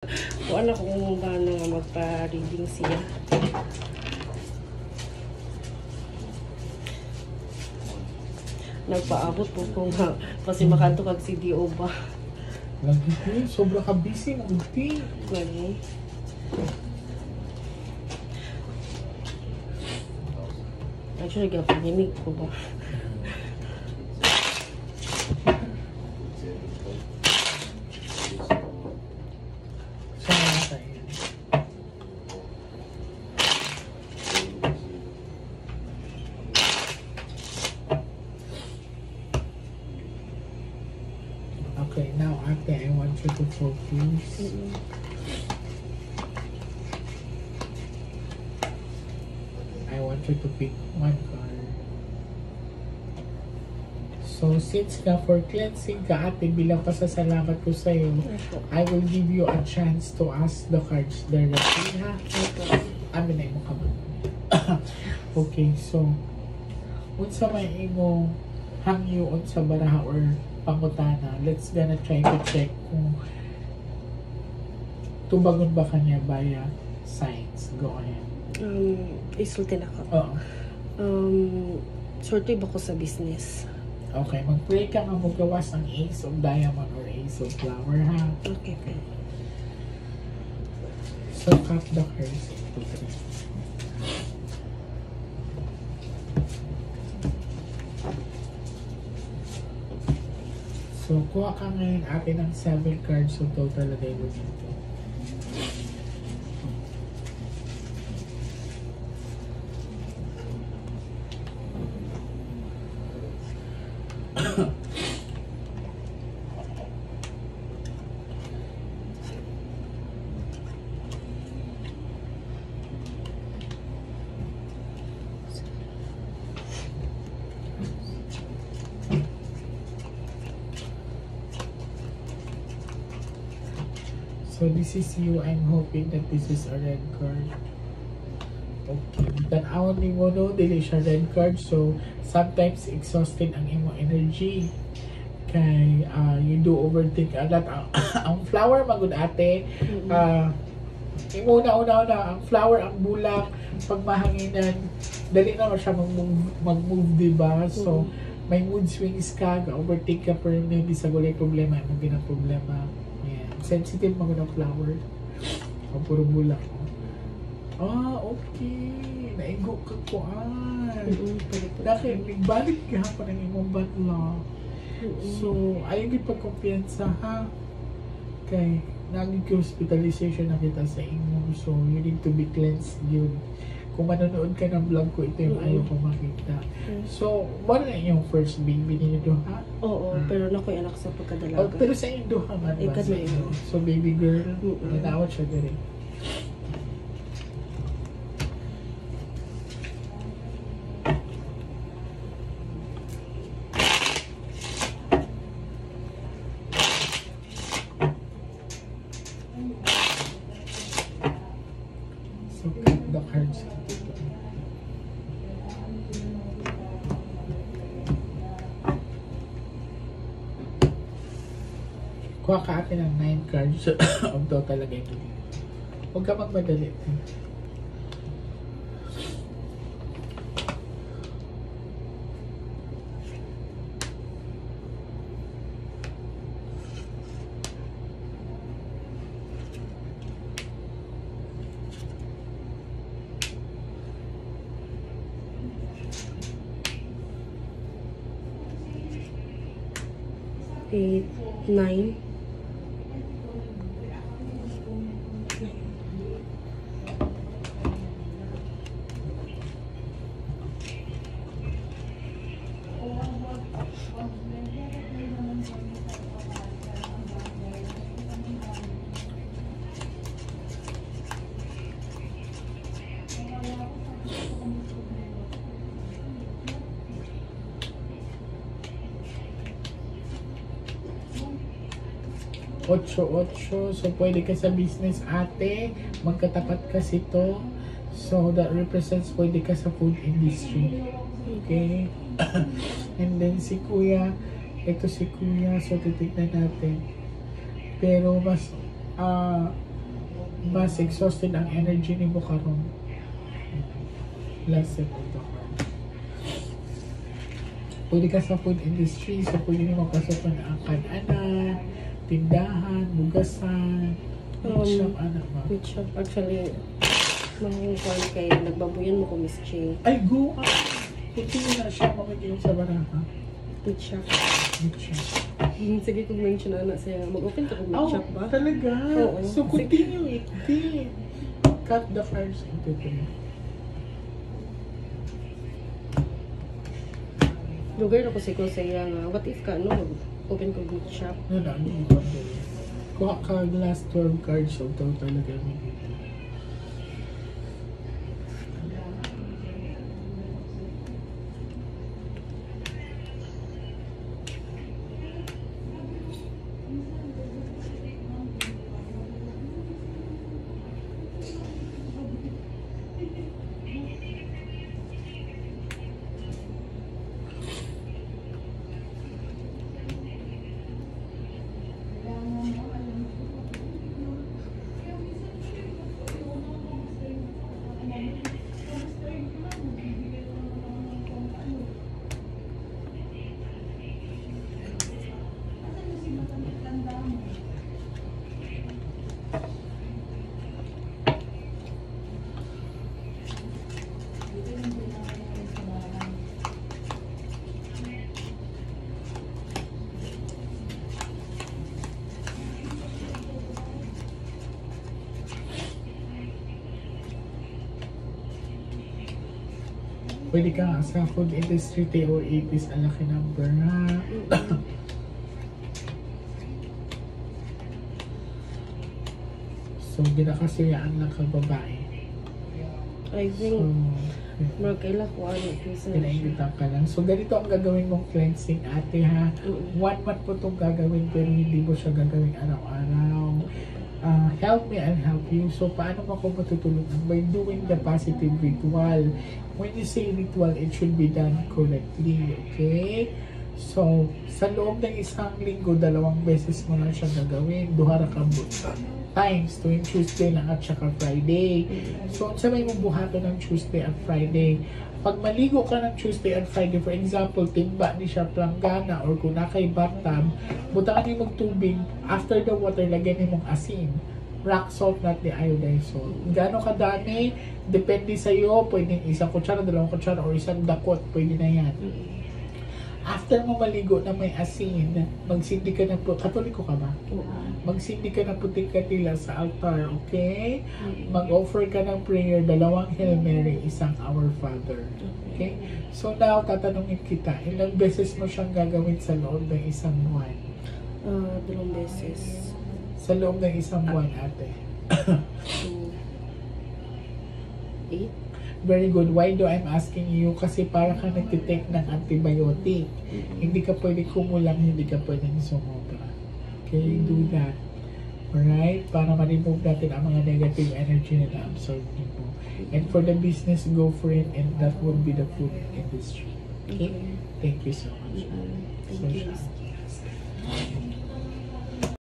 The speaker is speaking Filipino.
Wala kung ba na nga magpa-reading siya. Nagpaabot po ko nga kasi makanto kag CDO ba. Lagi ko yun, sobra ka busy, nagulti. Lagi. Actually, gapanginig ko ba. Saan na tayo? Okay, now ate, I want you to focus. I want you to pick one card. So, since ka for cleansing ka ate, bilang pasasalamat ko sa'yo, I will give you a chance to ask the cards directly, ha? Amin na mo ka ba? Okay, so, unsa may imo hangyoon sa baraha or pangutana, let's gonna try to check kung tubagon ba kanya via signs. Go ahead. Isultin ako. Oo. Sorte ba ko sa business? Okay, mag-pray ka nga magawas ang Ace of Diamond or Ace of Flower, ha? Okay, okay. So, cut the cards. 2, 3. So, kuha ka ngayon atin ng 7 cards. So, total lagay mo dito. So this is you. I'm hoping that this is a red card. Okay. Tan-awon ni mo no, dili siya red card. So sometimes exhausted ang imo energy. Kay you do overthink a lot. Ang flower magud ate. Imo una ang flower, ang bulak, pag mahanginan, dali na siya mag-move, diba? So may mood swings ka, overthink ka, pero maybe sa gulay problema, mo ginang problema. Sensitive mga ng flower. O puro bulak. Okay. Naigo ka ko. Dahil nagbalik ka pa ng imong batla. So, ayaw yung pagkumpiyansa ha. Kay, naging hospitalization na kita sa imo. So, you need to be cleansed yun. Kung manonood ka ng vlog ko, ito yung ayaw ko makita. So, wala na yung first baby ninyo ha? Oo, pero nako'y anak sa pagkadalaga. Pero sa inyo duha man ba? Sa inyo? So, baby girl, nanawat siya din. So, cut the cards. Kuha ka atin ng 9 cards of total lagay mo. Huwag ka magmadali. Eight, 9. Ocho. So, pwede ka sa business ate. Magkatapat kasi to. So, that represents pwede ka sa food industry. Okay? And then, si kuya. Ito si kuya. So, titignan natin. Pero, mas, mas exhausted ang energy ni mo karon. Last set ito. Pwede ka sa food industry, so pwede mo pasok na ang kan-ana, tindahan, bugasan, meat shop, anak ba? Meat shop. Actually, mahungkol kay nagbabuyan mo ko, Miss Che. Ay, go! Hindi na siya mamaging sa baraha. Meat shop. Meat shop. Sige, kung mention na siya, mag-open ka kung meat shop ba? Talaga? Oo. So, continue it. Cut the cards into 3. Lugar na ko si Kusaya nga, what if ka, no, open ko meat shop? Ano na, hindi ko pa. Kuha ka last 12 cards, so ito talaga may dito. Pwede ka sa food industry, TO8 is ang laki number, ha? So, ginakasuyaan lang kang babae. I So, think, mga kaila ko ano, kasi pinaingitan ka lang. So, ganito ang gagawin mong cleansing, ate, ha? 1 month po itong gagawin, pero hindi mo siya gagawin araw-araw. Help me and help you. So, paano mo ako matutulungan? By doing the positive ritual. When you say ritual, it should be done correctly. Okay? So, sa loob ng isang linggo, 2 beses mo lang siya gagawin. Duhara ka times, tuwing Tuesday lang at saka Friday. So, sa may buhato ng Tuesday at Friday. Pag maligo ka ng Tuesday and Friday, for example, timba ni siya planggana or kung nakay bathtub, butangan niyo magtubig, after the water, lagyan niyo mong asin. Rock salt, not the iodized salt. Gaano kadami, depende sa iyo, pwedeng 1 kutsara, 2 kutsara, or 1 dakot, pwede na yan. After mo maligo na may asin, magsindi ka ng Katoliko ka ba? Magsindi ka ng puting katila sa altar, okay? Mag-offer ka ng prayer, 2 Hail Mary, 1 Our Father. Okay? So now, tatanungin kita, ilang beses mo siyang gagawin sa loob ng 1 buwan? 2 beses. Sa loob ng 1 buwan, ate. 8? Very good. Why do I'm asking you? Kasi para ka nagtitake ng antibiotic. Hindi ka pwede kumulang, hindi ka pwede sumobra. Okay, do that. Alright? Para ma-remove natin ang mga negative energy na na-absorb nito. And for the business, go for it. And that would be the food industry. Okay? Thank you so much. Thank So, you. siya.